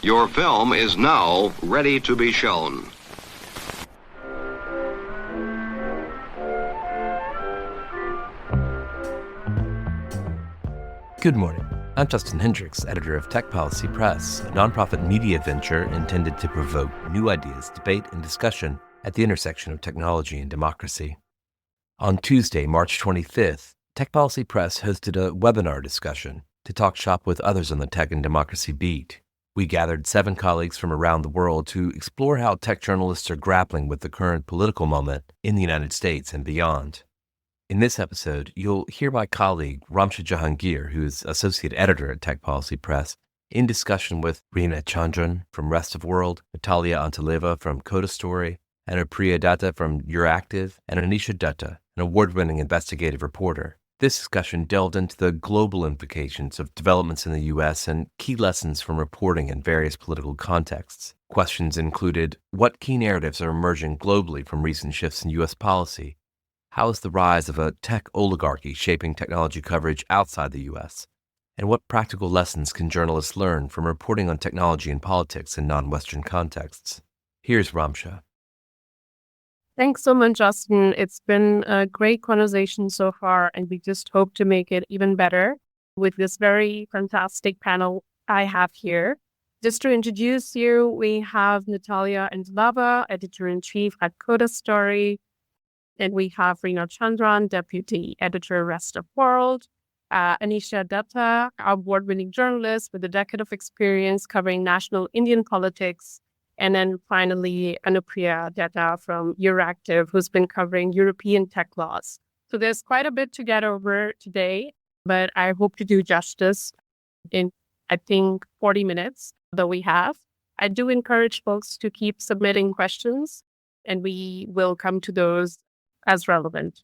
Your film is now ready to be shown. Good morning. I'm Justin Hendricks, editor of Tech Policy Press, a nonprofit media venture intended to provoke new ideas, debate, and discussion at the intersection of technology and democracy. On Tuesday, March 25th, Tech Policy Press hosted a webinar discussion to talk shop with others on the tech and democracy beat. We gathered 7 colleagues from around the world to explore how tech journalists are grappling with the current political moment in the United States and beyond. In this episode, you'll hear my colleague, Ramsha Jahangir, who is associate editor at Tech Policy Press, in discussion with Rina Chandran from Rest of World, Natalia Anteleva from Coda Story, Anupriya Datta from Euractiv, and Anisha Dutta, an award-winning investigative reporter. This discussion delved into the global implications of developments in the U.S. and key lessons from reporting in various political contexts. Questions included, what key narratives are emerging globally from recent shifts in U.S. policy? How is the rise of a tech oligarchy shaping technology coverage outside the U.S.? And what practical lessons can journalists learn from reporting on technology and politics in non-Western contexts? Here's Ramsha. Thanks so much, Justin. It's been a great conversation so far, and we just hope to make it even better with this very fantastic panel I have here. Just to introduce you, we have Natalia Anteleva, editor-in-chief at Coda Story, and we have Rina Chandran, deputy editor, Rest of World, Anisha Dutta, award-winning journalist with a decade of experience covering national Indian politics, and then finally, Anupriya Datta from Euractiv, who's been covering European tech laws. So there's quite a bit to get over today, but I hope to do justice in, 40 minutes that we have. I do encourage folks to keep submitting questions, and we will come to those as relevant.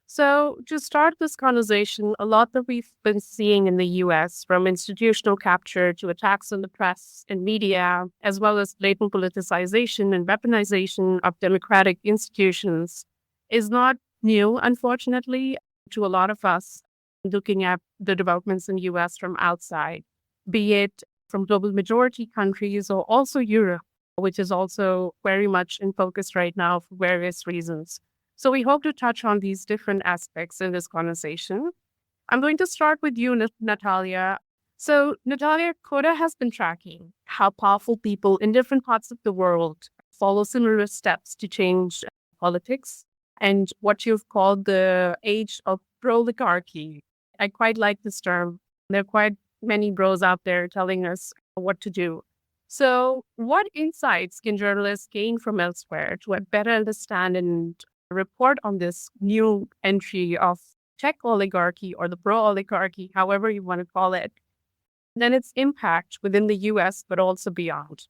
So to start this conversation, a lot that we've been seeing in the US, from institutional capture to attacks on the press and media, as well as blatant politicization and weaponization of democratic institutions, is not new, unfortunately, to a lot of us looking at the developments in the US from outside, be it from global majority countries or also Europe, which is also very much in focus right now for various reasons. So we hope to touch on these different aspects in this conversation. I'm going to start with you, Natalia. So Natalia, Coda has been tracking how powerful people in different parts of the world follow similar steps to change politics and what you've called the age of pro-oligarchy. I quite like this term. There are quite many bros out there telling us what to do. So what insights can journalists gain from elsewhere to better understand and report on this new entry of tech oligarchy or the pro-oligarchy, however you want to call it, then its impact within the US, but also beyond?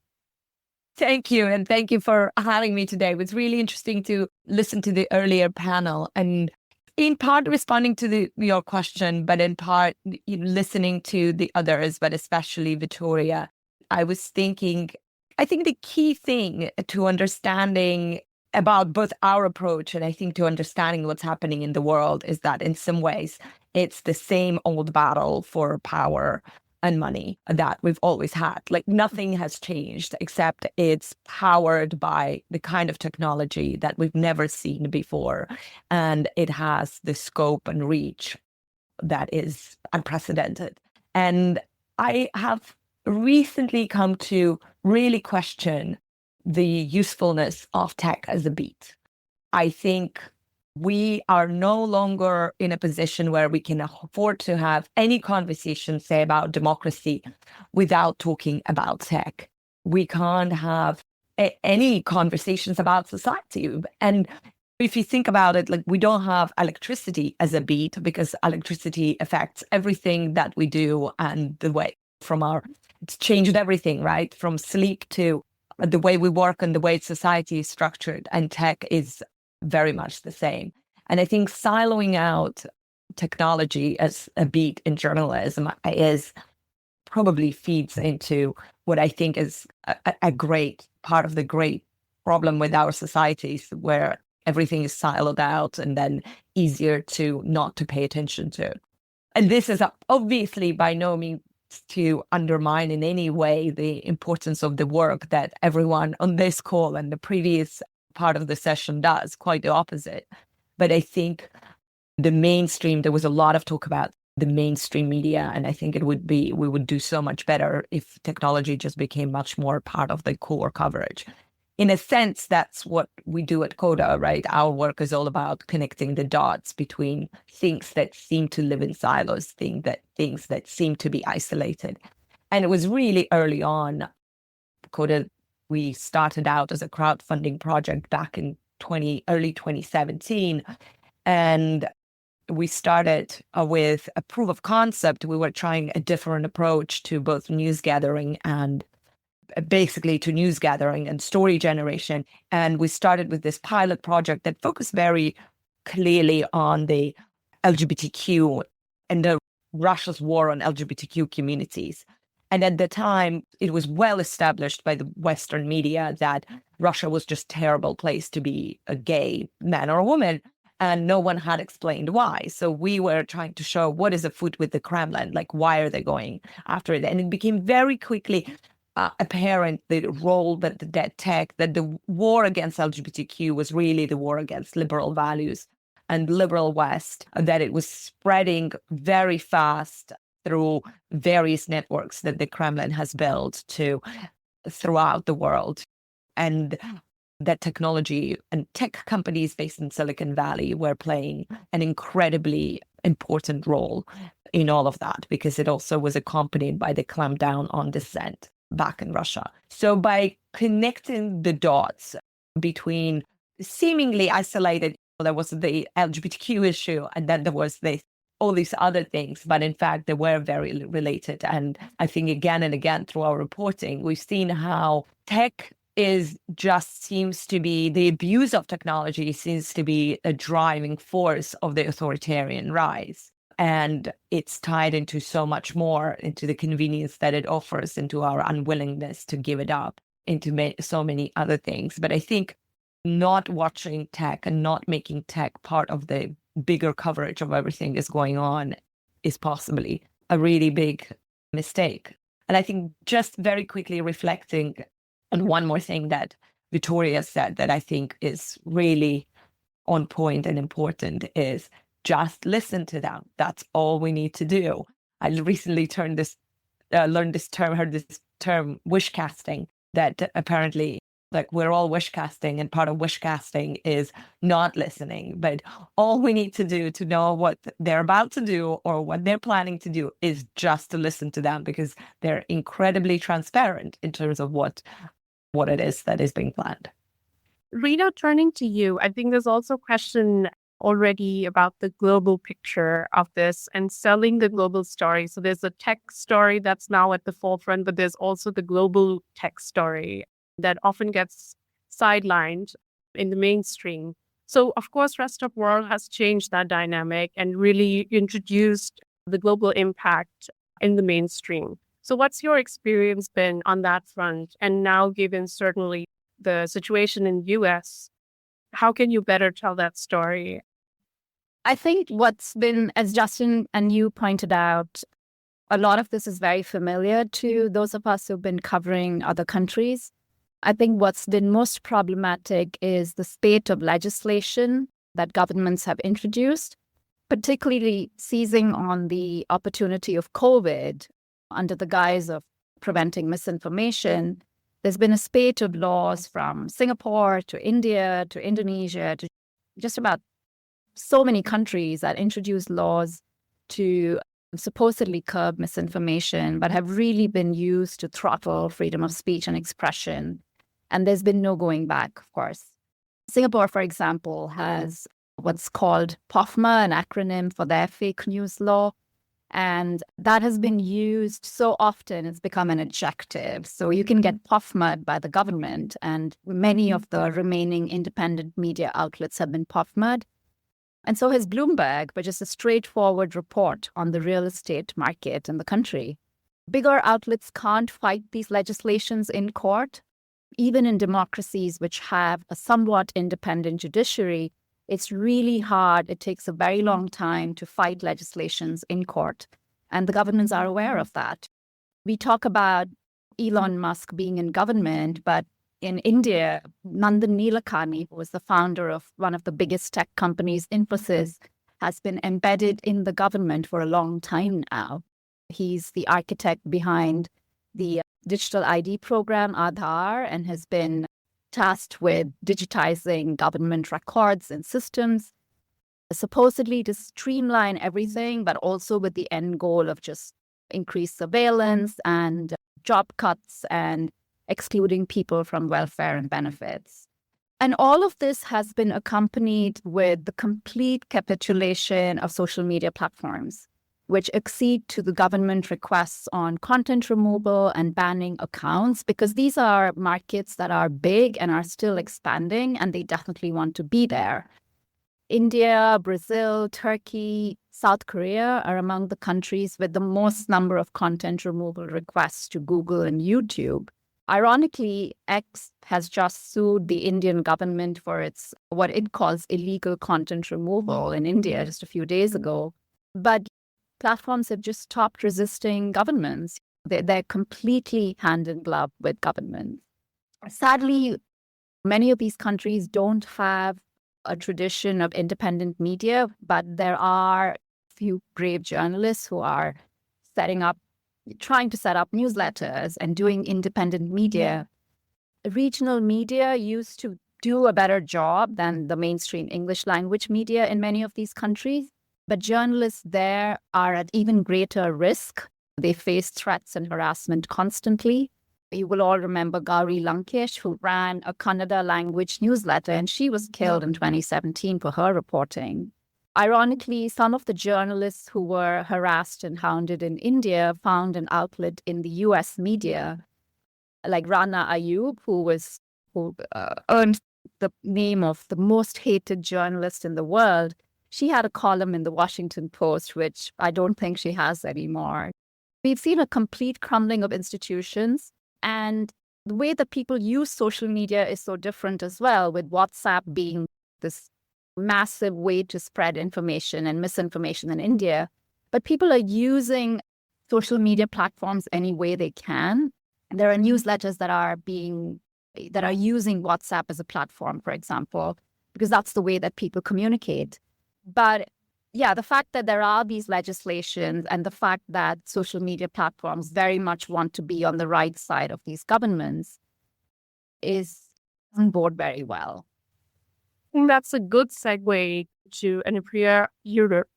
Thank you. And thank you for having me today. It was really interesting to listen to the earlier panel and in part responding to your question, but in part listening to the others, but especially Victoria. I was thinking, I think the key thing to understanding about both our approach and I think to understanding what's happening in the world is that in some ways, it's the same old battle for power and money that we've always had. Like nothing has changed, except it's powered by the kind of technology that we've never seen before. And it has the scope and reach that is unprecedented. And I have recently come to really question the usefulness of tech as a beat. I think we are no longer in a position where we can afford to have any conversation, say, about democracy without talking about tech. We can't have any conversations about society. And if you think about it, like we don't have electricity as a beat because electricity affects everything that we do and the way it's changed everything, right? From sleep to the way we work and the way society is structured, and tech is very much the same. And I think siloing out technology as a beat in journalism is probably feeds into what I think is a great part of the great problem with our societies, where everything is siloed out and then easier to not to pay attention to. And this is obviously by no means to undermine in any way the importance of the work that everyone on this call and the previous part of the session does, quite the opposite. But I think the mainstream, there was a lot of talk about the mainstream media, and I think we would do so much better if technology just became much more part of the core coverage. In a sense, that's what we do at Coda, right? Our work is all about connecting the dots between things that seem to live in silos, things that seem to be isolated. And it was really early on. Coda, we started out as a crowdfunding project back in early 2017. And we started with a proof of concept. We were trying a different approach to both news gathering and story generation. And we started with this pilot project that focused very clearly on the LGBTQ and Russia's war on LGBTQ communities. And at the time, it was well established by the Western media that Russia was just a terrible place to be a gay man or a woman. And no one had explained why. So we were trying to show what is afoot with the Kremlin, like why are they going after it? And it became very quickly apparent the role that the war against LGBTQ was really the war against liberal values and liberal West, that it was spreading very fast through various networks that the Kremlin has built throughout the world. And that technology and tech companies based in Silicon Valley were playing an incredibly important role in all of that, because it also was accompanied by the clampdown on dissent back in Russia. So by connecting the dots between seemingly isolated, there was the LGBTQ issue, and then there was all these other things, but in fact, they were very related. And I think again and again through our reporting, we've seen how tech seems to be, the abuse of technology seems to be a driving force of the authoritarian rise. And it's tied into so much more, into the convenience that it offers, into our unwillingness to give it up, into so many other things. But I think not watching tech and not making tech part of the bigger coverage of everything that's going on is possibly a really big mistake. And I think just very quickly reflecting, and one more thing that Victoria said that I think is really on point and important is just listen to them. That's all we need to do. I recently heard this term wish casting, that apparently like we're all wish casting, and part of wish casting is not listening. But all we need to do to know what they're about to do or what they're planning to do is just to listen to them, because they're incredibly transparent in terms of what it is that is being planned. Rina, turning to you, I think there's also a question already about the global picture of this and selling the global story. So there's a tech story that's now at the forefront, but there's also the global tech story that often gets sidelined in the mainstream. So of course, Rest of World has changed that dynamic and really introduced the global impact in the mainstream. So what's your experience been on that front? And now, given certainly the situation in the US, how can you better tell that story? I think what's been, as Justin and you pointed out, a lot of this is very familiar to those of us who've been covering other countries. I think what's been most problematic is the spate of legislation that governments have introduced, particularly seizing on the opportunity of COVID under the guise of preventing misinformation. There's been a spate of laws from Singapore to India to Indonesia to just about so many countries that introduce laws to supposedly curb misinformation, but have really been used to throttle freedom of speech and expression. And there's been no going back, of course. Singapore, for example, has what's called POFMA, an acronym for their fake news law. And that has been used so often, it's become an adjective. So you can get POFMA'd by the government, and many of the remaining independent media outlets have been POFMA'd. And so has Bloomberg, which is a straightforward report on the real estate market in the country. Bigger outlets can't fight these legislations in court. Even in democracies which have a somewhat independent judiciary, it's really hard. It takes a very long time to fight legislations in court. And the governments are aware of that. we talk about Elon Musk being in government, but in India, Nandan Nilekani, who was the founder of one of the biggest tech companies, Infosys, has been embedded in the government for a long time now. He's the architect behind the digital ID program, Aadhaar, and has been tasked with digitizing government records and systems, supposedly to streamline everything, but also with the end goal of just increased surveillance and job cuts and excluding people from welfare and benefits. And all of this has been accompanied with the complete capitulation of social media platforms, which accede to the government requests on content removal and banning accounts, because these are markets that are big and are still expanding, and they definitely want to be there. India, Brazil, Turkey, South Korea are among the countries with the most number of content removal requests to Google and YouTube. Ironically, X has just sued the Indian government for its what it calls illegal content removal in India just a few days ago. But platforms have just stopped resisting governments. They're completely hand in glove with governments. Sadly, many of these countries don't have a tradition of independent media, but there are a few brave journalists who are trying to set up newsletters and doing independent media. Regional media used to do a better job than the mainstream English language media in many of these countries, but journalists there are at even greater risk. They face threats and harassment constantly. You will all remember Gauri Lankesh, who ran a Kannada language newsletter, and she was killed in 2017 for her reporting. Ironically, some of the journalists who were harassed and hounded in India found an outlet in the US media, like Rana Ayub, who earned the name of the most hated journalist in the world. She had a column in the Washington Post, which I don't think she has anymore. We've seen a complete crumbling of institutions, and the way that people use social media is so different as well, with WhatsApp being this massive way to spread information and misinformation in India. But people are using social media platforms any way they can. There are newsletters that are using WhatsApp as a platform, for example, because that's the way that people communicate. But yeah, the fact that there are these legislations and the fact that social media platforms very much want to be on the right side of these governments doesn't bode very well. I think that's a good segue to Anupriya, Europe,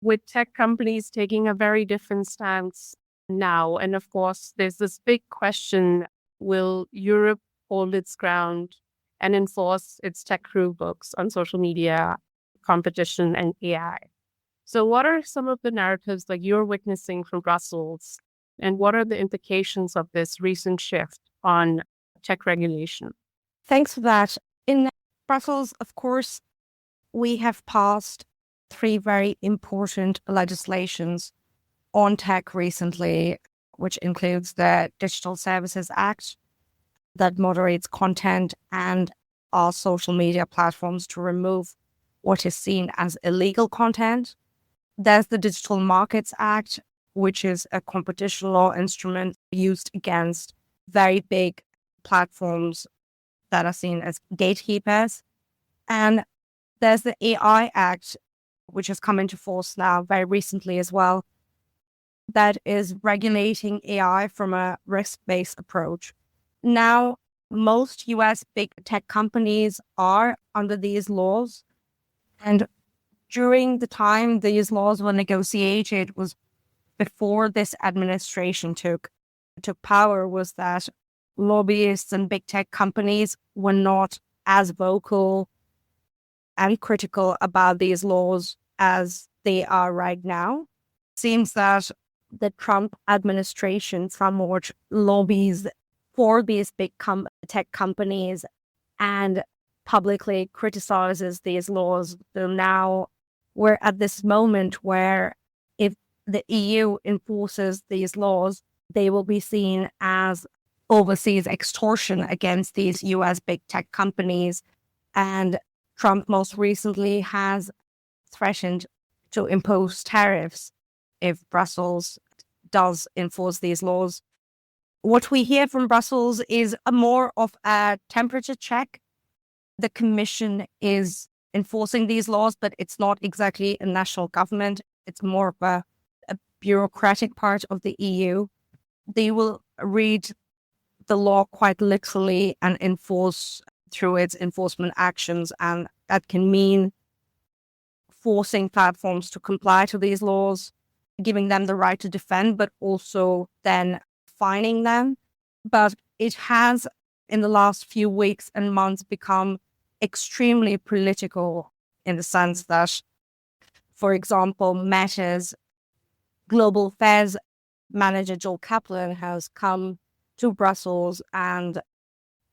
with tech companies taking a very different stance now. And of course, there's this big question, will Europe hold its ground and enforce its tech rule books on social media, competition, and AI? So what are some of the narratives that you're witnessing from Brussels, and what are the implications of this recent shift on tech regulation? Thanks for that. In Brussels, of course, we have passed 3 very important legislations on tech recently, which includes the Digital Services Act that moderates content and all social media platforms to remove what is seen as illegal content. There's the Digital Markets Act, which is a competition law instrument used against very big platforms that are seen as gatekeepers. And there's the AI Act, which has come into force now very recently as well, that is regulating AI from a risk-based approach. Now, most US big tech companies are under these laws. And during the time these laws were negotiated was before this administration took power, was that lobbyists and big tech companies were not as vocal and critical about these laws as they are right now. Seems that the Trump administration somewhat lobbies for these big tech companies and publicly criticizes these laws. So now we're at this moment where if the EU enforces these laws, they will be seen as overseas extortion against these US big tech companies. And Trump most recently has threatened to impose tariffs if Brussels does enforce these laws. what we hear from Brussels is a more of a temperature check. The Commission is enforcing these laws, but it's not exactly a national government. It's more of a bureaucratic part of the EU. They will read the law quite literally and enforce through its enforcement actions. And that can mean forcing platforms to comply to these laws, giving them the right to defend, but also then fining them. But it has, in the last few weeks and months, become extremely political in the sense that, for example, Meta's global affairs manager, Joel Kaplan, has come to Brussels and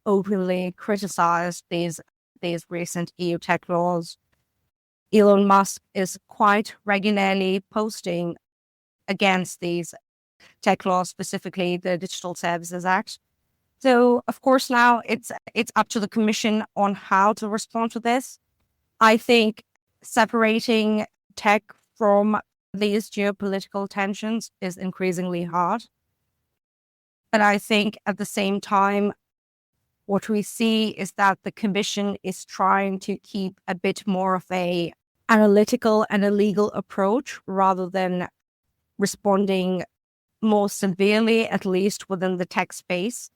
openly criticized these recent EU tech laws. Elon Musk is quite regularly posting against these tech laws, specifically the Digital Services Act. So, of course, now it's up to the Commission on how to respond to this. I think separating tech from these geopolitical tensions is increasingly hard. But I think at the same time, what we see is that the Commission is trying to keep a bit more of a analytical and a legal approach rather than responding more severely, at least within the tech space.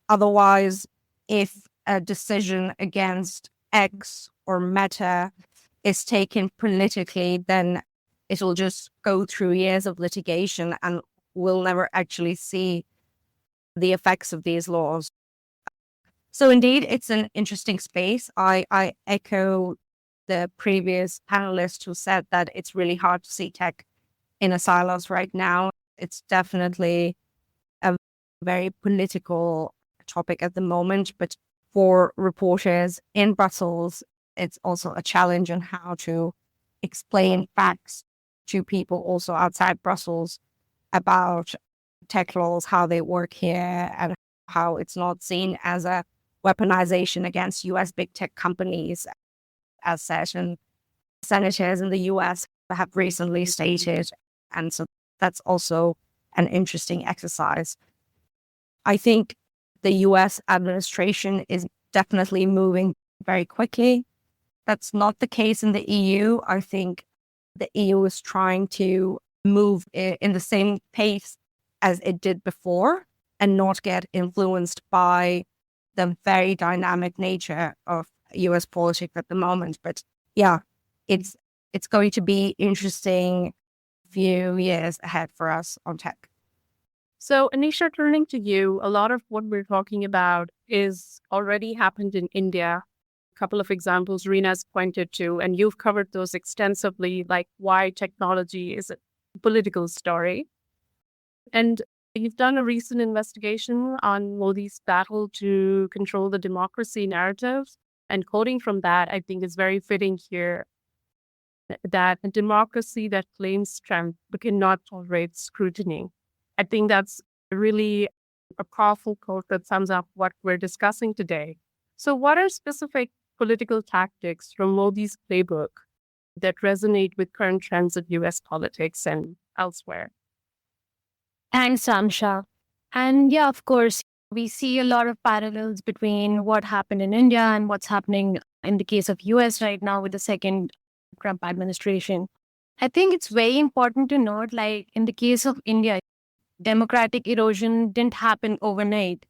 Otherwise, if a decision against X or Meta is taken politically, then it'll just go through years of litigation and we'll never actually see the effects of these laws. So indeed, it's an interesting space. I echo the previous panelist who said that it's really hard to see tech in a silos right now. It's definitely a very political topic at the moment, but for reporters in Brussels, it's also a challenge on how to explain facts to people also outside Brussels about tech laws, how they work here, and how it's not seen as a weaponization against US big tech companies, as certain senators in the US have recently stated. And so that's also an interesting exercise. I think the US administration is definitely moving very quickly. That's not the case in the EU. I think the EU is trying to move in the same pace as it did before and not get influenced by the very dynamic nature of US politics at the moment. But yeah, it's going to be interesting few years ahead for us on tech. So, Anisha, turning to you, a lot of what we're talking about is already happened in India. A couple of examples Rina's pointed to, and you've covered those extensively, like why technology is a political story. And you've done a recent investigation on Modi's battle to control the democracy narrative. And quoting from that, I think is very fitting here, that a democracy that claims strength but cannot tolerate scrutiny. I think that's really a powerful quote that sums up what we're discussing today. So what are specific political tactics from Modi's playbook that resonate with current trends of US politics and elsewhere? Thanks, Ramsha. And yeah, of course, we see a lot of parallels between what happened in India and what's happening in the case of US right now with the second Trump administration. I think it's very important to note, like in the case of India, democratic erosion didn't happen overnight.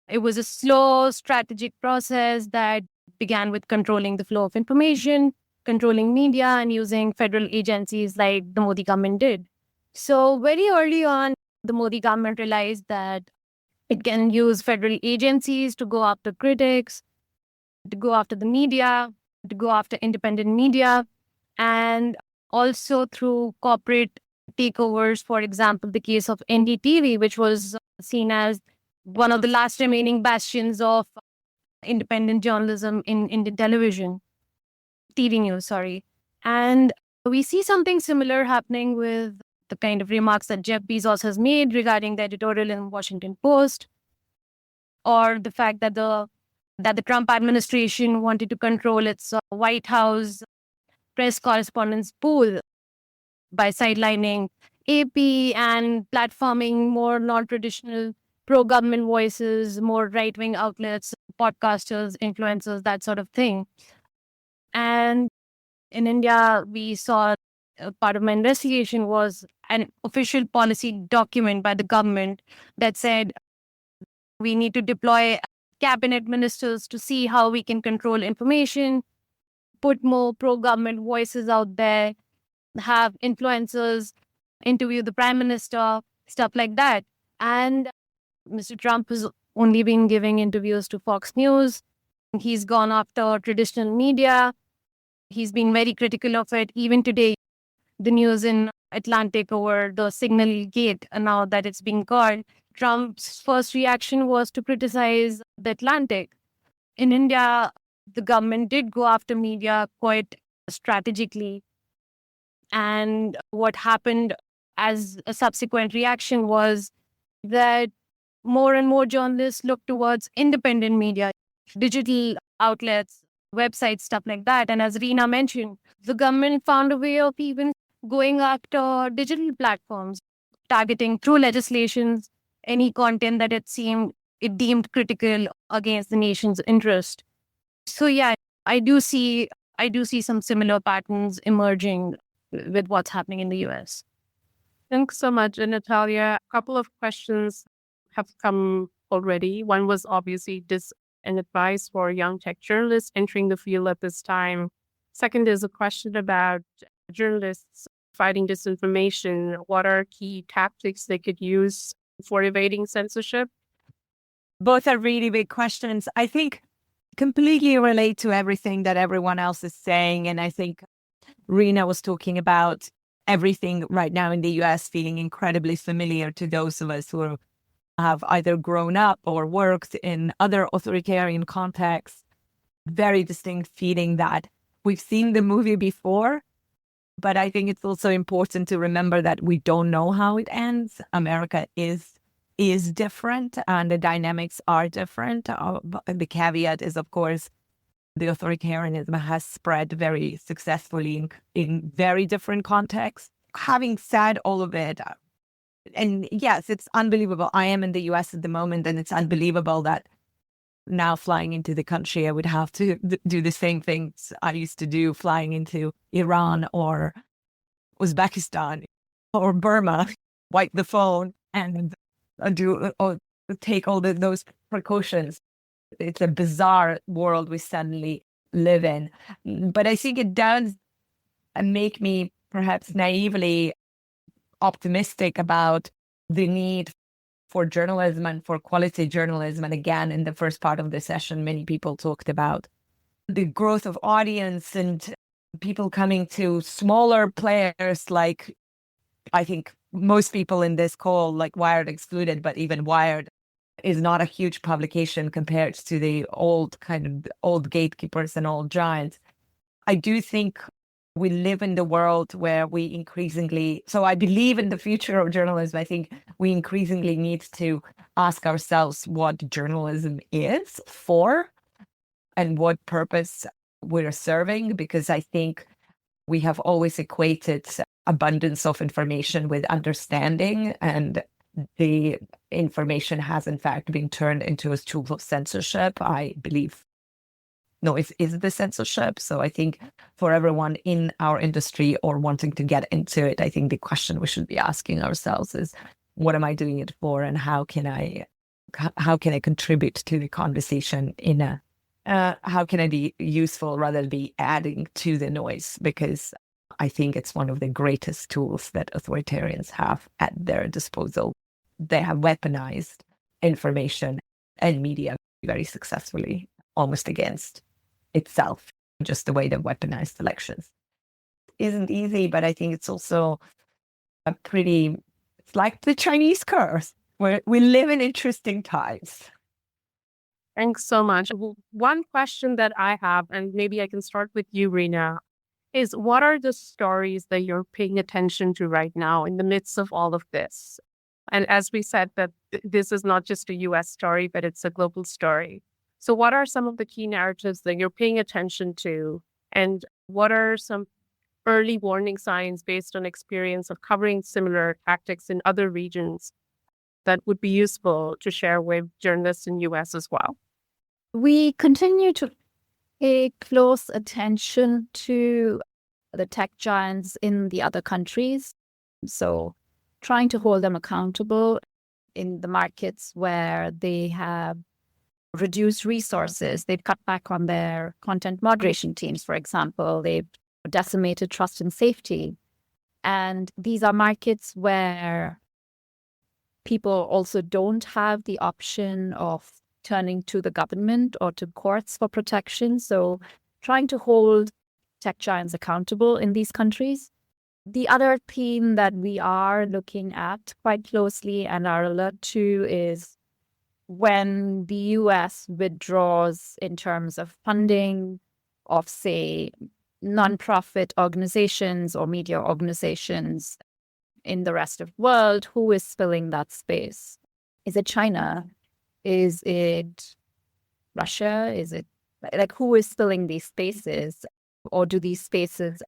It was a slow, strategic process that began with controlling the flow of information, controlling media, and using federal agencies like the Modi government did. So very early on, the Modi government realized that it can use federal agencies to go after critics, to go after the media, to go after independent media, and also through corporate takeovers. For example, the case of NDTV, which was seen as one of the last remaining bastions of independent journalism in Indian television, TV news, sorry. And we see something similar happening with the kind of remarks that Jeff Bezos has made regarding the editorial in Washington Post, or the fact that the Trump administration wanted to control its White House press correspondence pool by sidelining AP and platforming more non-traditional pro-government voices, more right-wing outlets, podcasters, influencers, that sort of thing. And in India, we saw part of my investigation was an official policy document by the government that said we need to deploy cabinet ministers to see how we can control information, put more pro-government voices out there, have influencers interview the prime minister, stuff like that. And Mr. Trump has only been giving interviews to Fox News. He's gone after traditional media. He's been very critical of it. Even today, the news in Atlantic over the Signal Gate, now that it's being called, Trump's first reaction was to criticize the Atlantic. In India, the government did go after media quite strategically. And what happened as a subsequent reaction was that more and more journalists look towards independent media, digital outlets, websites, stuff like that. And as Rina mentioned, the government found a way of even going after digital platforms, targeting through legislations any content that it deemed critical against the nation's interest. So yeah, I do see some similar patterns emerging with what's happening in the US. Thanks so much. And Natalia, a couple of questions have come already. One was obviously an advice for young tech journalists entering the field at this time. Second is a question about journalists fighting disinformation. What are key tactics they could use for evading censorship? Both are really big questions. I think completely relate to everything that everyone else is saying. And I think Rina was talking about everything right now in the US feeling incredibly familiar to those of us who have either grown up or worked in other authoritarian contexts. Very distinct feeling that we've seen the movie before, but I think it's also important to remember that we don't know how it ends. America is different and the dynamics are different. The caveat is, of course, the authoritarianism has spread very successfully in very different contexts. Having said all of it, and yes, it's unbelievable. I am in the US at the moment, and it's unbelievable that now flying into the country, I would have to do the same things I used to do flying into Iran or Uzbekistan or Burma, wipe the phone and take all those precautions. It's a bizarre world we suddenly live in. But I think it does make me perhaps naively optimistic about the need for journalism and for quality journalism. And again, in the first part of the session, many people talked about the growth of audience and people coming to smaller players like, I think most people in this call, like Wired excluded, but even Wired is not a huge publication compared to the old gatekeepers and old giants. I do think we live in the world where we increasingly, so I believe in the future of journalism. I think we increasingly need to ask ourselves what journalism is for and what purpose we're serving, because I think we have always equated abundance of information with understanding, and the information has in fact been turned into a tool of censorship. I believe noise is the censorship. So I think for everyone in our industry or wanting to get into it, I think the question we should be asking ourselves is, what am I doing it for, and how can I contribute to the conversation how can I be useful rather than be adding to the noise? Because I think it's one of the greatest tools that authoritarians have at their disposal. They have weaponized information and media very successfully, almost against itself, just the way they weaponized elections. Isn't easy, but I think it's also it's like the Chinese curse, where we live in interesting times. Thanks so much. One question that I have, and maybe I can start with you, Rina, is what are the stories that you're paying attention to right now in the midst of all of this? And as we said, that this is not just a US story, but it's a global story. So what are some of the key narratives that you're paying attention to? And what are some early warning signs based on experience of covering similar tactics in other regions that would be useful to share with journalists in US as well? We continue to pay close attention to the tech giants in the other countries. So trying to hold them accountable in the markets where they have reduced resources. They've cut back on their content moderation teams, for example. They've decimated trust and safety. And these are markets where people also don't have the option of turning to the government or to courts for protection. So trying to hold tech giants accountable in these countries. The other theme that we are looking at quite closely and are alert to is when the US withdraws in terms of funding of, say, nonprofit organizations or media organizations in the rest of the world, who is filling that space? Is it China? Is it Russia? Is it like who is filling these spaces? Or do these spaces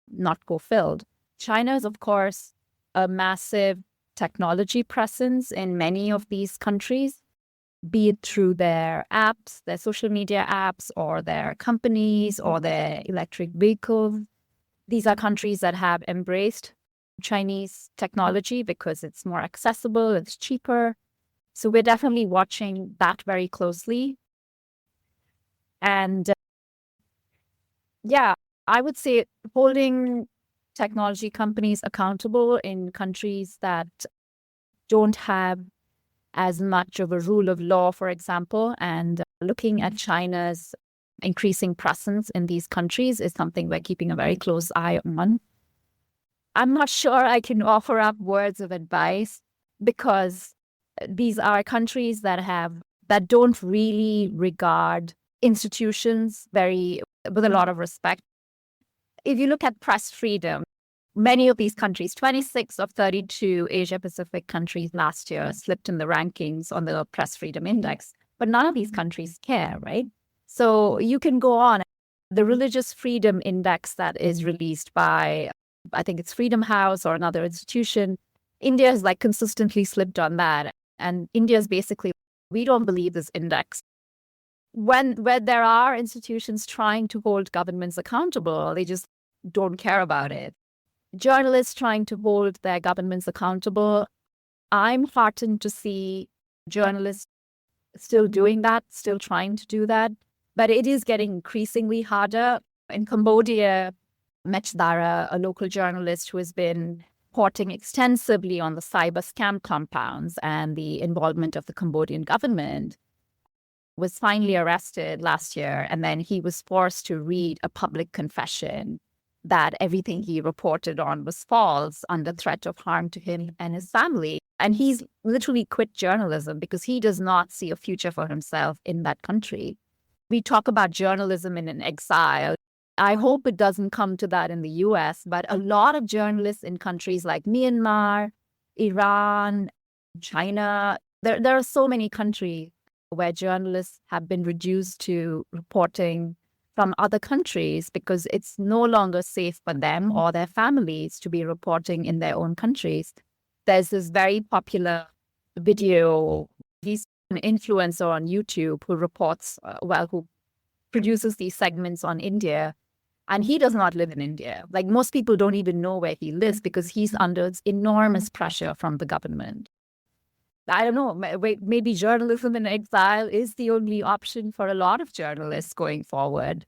not go filled? China is, of course, a massive technology presence in many of these countries, be it through their apps, their social media apps, or their companies, or their electric vehicles. These are countries that have embraced Chinese technology because it's more accessible, it's cheaper. So we're definitely watching that very closely. And yeah, I would say holding technology companies accountable in countries that don't have as much of a rule of law, for example, and looking at China's increasing presence in these countries is something we're keeping a very close eye on. I'm not sure I can offer up words of advice because these are countries that don't really regard institutions with a lot of respect. If you look at press freedom, many of these countries, 26 of 32 Asia-Pacific countries last year slipped in the rankings on the Press Freedom Index, but none of these countries care, right? So you can go on. The Religious Freedom Index that is released by, I think it's Freedom House or another institution, India has like consistently slipped on that. And India is basically, we don't believe this index. When there are institutions trying to hold governments accountable, they just don't care about it. Journalists trying to hold their governments accountable, I'm heartened to see journalists still doing that, still trying to do that. But it is getting increasingly harder. In Cambodia, Mech Dara, a local journalist who has been reporting extensively on the cyber scam compounds and the involvement of the Cambodian government, was finally arrested last year. And then he was forced to read a public confession that everything he reported on was false under threat of harm to him and his family. And he's literally quit journalism because he does not see a future for himself in that country. We talk about journalism in an exile. I hope it doesn't come to that in the US, but a lot of journalists in countries like Myanmar, Iran, China, there are so many countries where journalists have been reduced to reporting from other countries because it's no longer safe for them or their families to be reporting in their own countries. There's this very popular video. He's an influencer on YouTube who reports, who produces these segments on India. And he does not live in India. Like most people don't even know where he lives because he's under enormous pressure from the government. I don't know, maybe journalism in exile is the only option for a lot of journalists going forward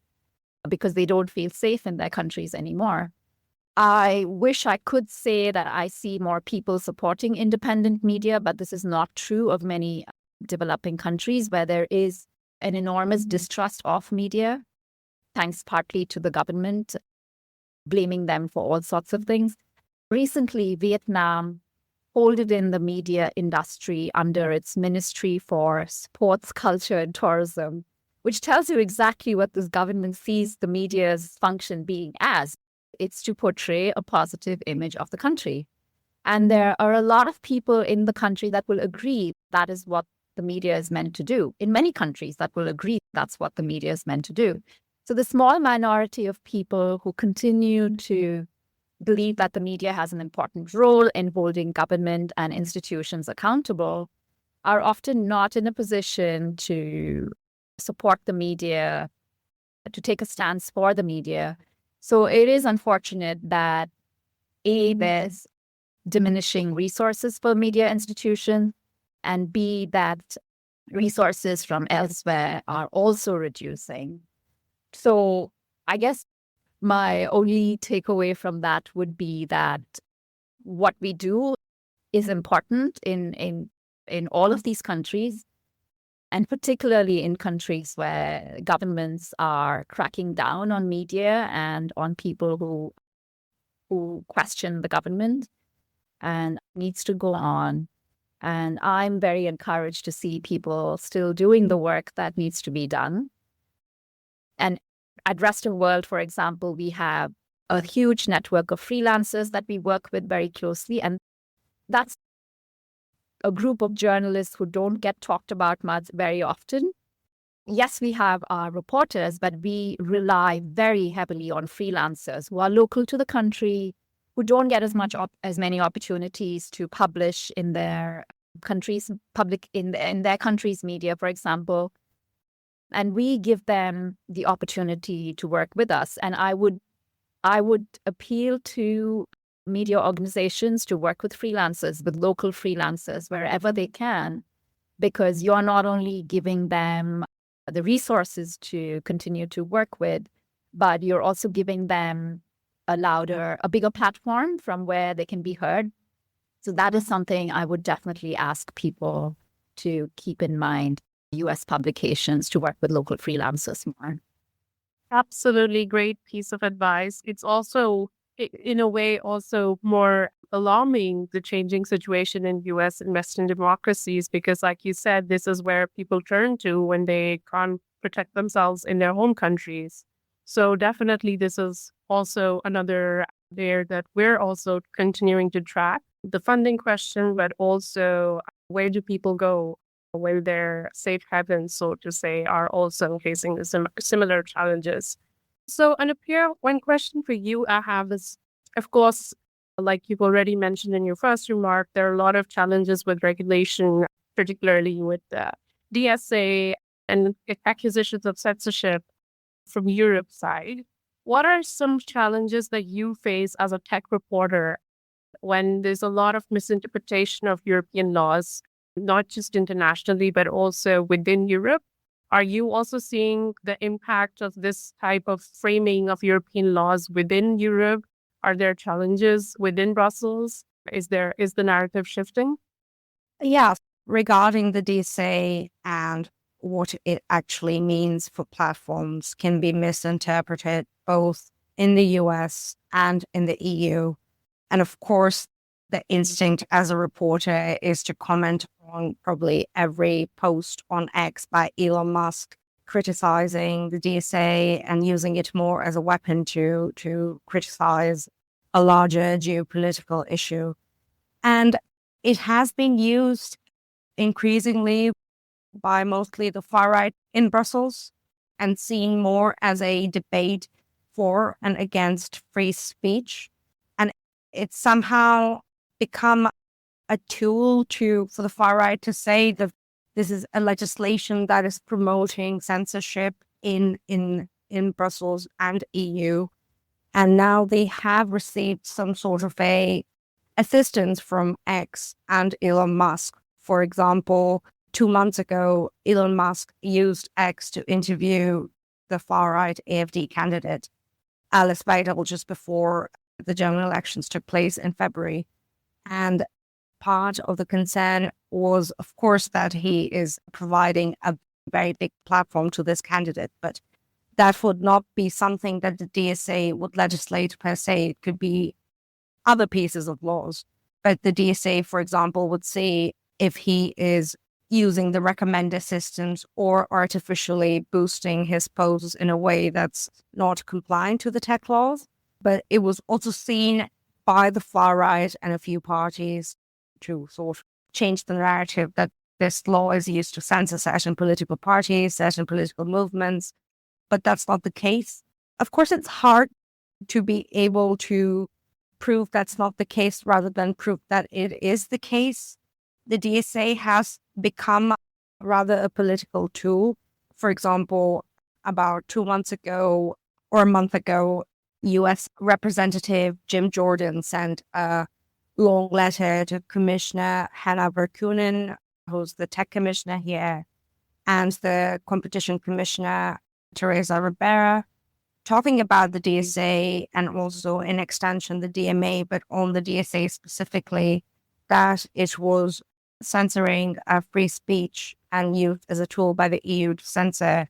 because they don't feel safe in their countries anymore. I wish I could say that I see more people supporting independent media, but this is not true of many developing countries where there is an enormous distrust of media, thanks partly to the government blaming them for all sorts of things. Recently, Vietnam folded in the media industry under its Ministry for Sports, Culture and Tourism, which tells you exactly what this government sees the media's function being as. It's to portray a positive image of the country. And there are a lot of people in the country that will agree that is what the media is meant to do. In many countries that will agree that's what the media is meant to do. So the small minority of people who continue to believe that the media has an important role in holding government and institutions accountable are often not in a position to support the media, to take a stance for the media. So it is unfortunate that A, there's diminishing resources for media institutions, and B, that resources from elsewhere are also reducing. So I guess my only takeaway from that would be that what we do is important in all of these countries, and particularly in countries where governments are cracking down on media and on people who question the government, and needs to go on. And I'm very encouraged to see people still doing the work that needs to be done. And at Rest of World, for example, we have a huge network of freelancers that we work with very closely. And that's a group of journalists who don't get talked about much very often. Yes, we have our reporters, but we rely very heavily on freelancers who are local to the country, who don't get as many opportunities to publish in their country's in their country's media, for example. And we give them the opportunity to work with us. And I would appeal to media organizations to work with freelancers, with local freelancers, wherever they can, because you're not only giving them the resources to continue to work with, but you're also giving them a bigger platform from where they can be heard. So that is something I would definitely ask people to keep in mind, US publications, to work with local freelancers more. Absolutely great piece of advice. It's also, in a way, also more alarming, the changing situation in US and Western democracies, because like you said, this is where people turn to when they can't protect themselves in their home countries. So definitely this is also another layer that we're also continuing to track. The funding question, but also where do people go when their safe havens, so to say, are also facing the similar challenges. So Anupriya, one question for you I have is, of course, like you've already mentioned in your first remark, there are a lot of challenges with regulation, particularly with the DSA and accusations of censorship from Europe side. What are some challenges that you face as a tech reporter when there's a lot of misinterpretation of European laws, not just internationally, but also within Europe? Are you also seeing the impact of this type of framing of European laws within Europe? Are there challenges within Brussels? Is the narrative shifting? Yeah, regarding the DSA and what it actually means for platforms can be misinterpreted both in the US and in the EU. And of course, the instinct as a reporter is to comment on probably every post on X by Elon Musk criticizing the DSA and using it more as a weapon to criticize a larger geopolitical issue. And it has been used increasingly by mostly the far right in Brussels and seen more as a debate for and against free speech. And it's somehow become a tool for the far right to say that this is a legislation that is promoting censorship in Brussels and EU. And now they have received some sort of a assistance from X and Elon Musk. For example, 2 months ago, Elon Musk used X to interview the far-right AfD candidate, Alice Weidel, just before the general elections took place in February. And part of the concern was, of course, that he is providing a very big platform to this candidate, but that would not be something that the DSA would legislate per se. It could be other pieces of laws. But the DSA, for example, would say if he is using the recommender systems or artificially boosting his posts in a way that's not compliant to the tech laws. But it was also seen by the far right and a few parties to sort of change the narrative that this law is used to censor certain political parties, certain political movements. But that's not the case. Of course, it's hard to be able to prove that's not the case rather than prove that it is the case. The DSA has become rather a political tool. For example, about 2 months ago or a month ago, US Representative Jim Jordan sent a long letter to Commissioner Hanna Verkunen, who's the tech commissioner here, and the competition commissioner, Teresa Ribera, talking about the DSA and also in extension the DMA, but on the DSA specifically, that it was censoring free speech and used as a tool by the EU to censor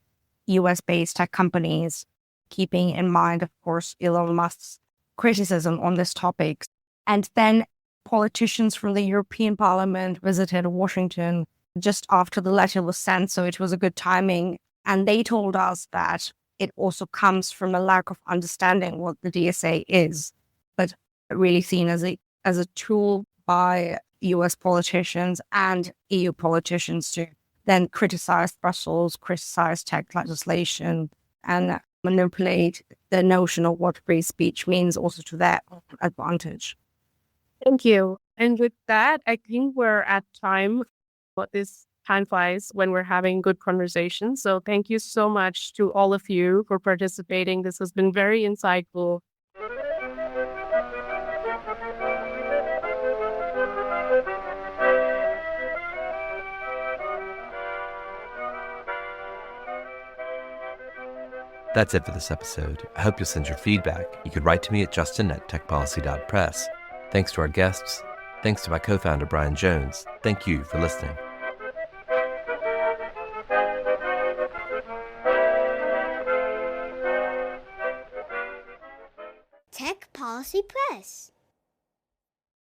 US-based tech companies, keeping in mind, of course, Elon Musk's criticism on this topic. And then politicians from the European Parliament visited Washington just after the letter was sent, so it was a good timing. And they told us that it also comes from a lack of understanding what the DSA is, but really seen as a tool by US politicians and EU politicians to then criticize Brussels, criticize tech legislation, and manipulate the notion of what free speech means also to their advantage. Thank you. And with that, I think we're at time. But this time flies when we're having good conversations. So thank you so much to all of you for participating. This has been very insightful. That's it for this episode. I hope you'll send your feedback. You could write to me at justin@techpolicy.press. Thanks to our guests. Thanks to my co-founder, Brian Jones. Thank you for listening. Tech Policy Press.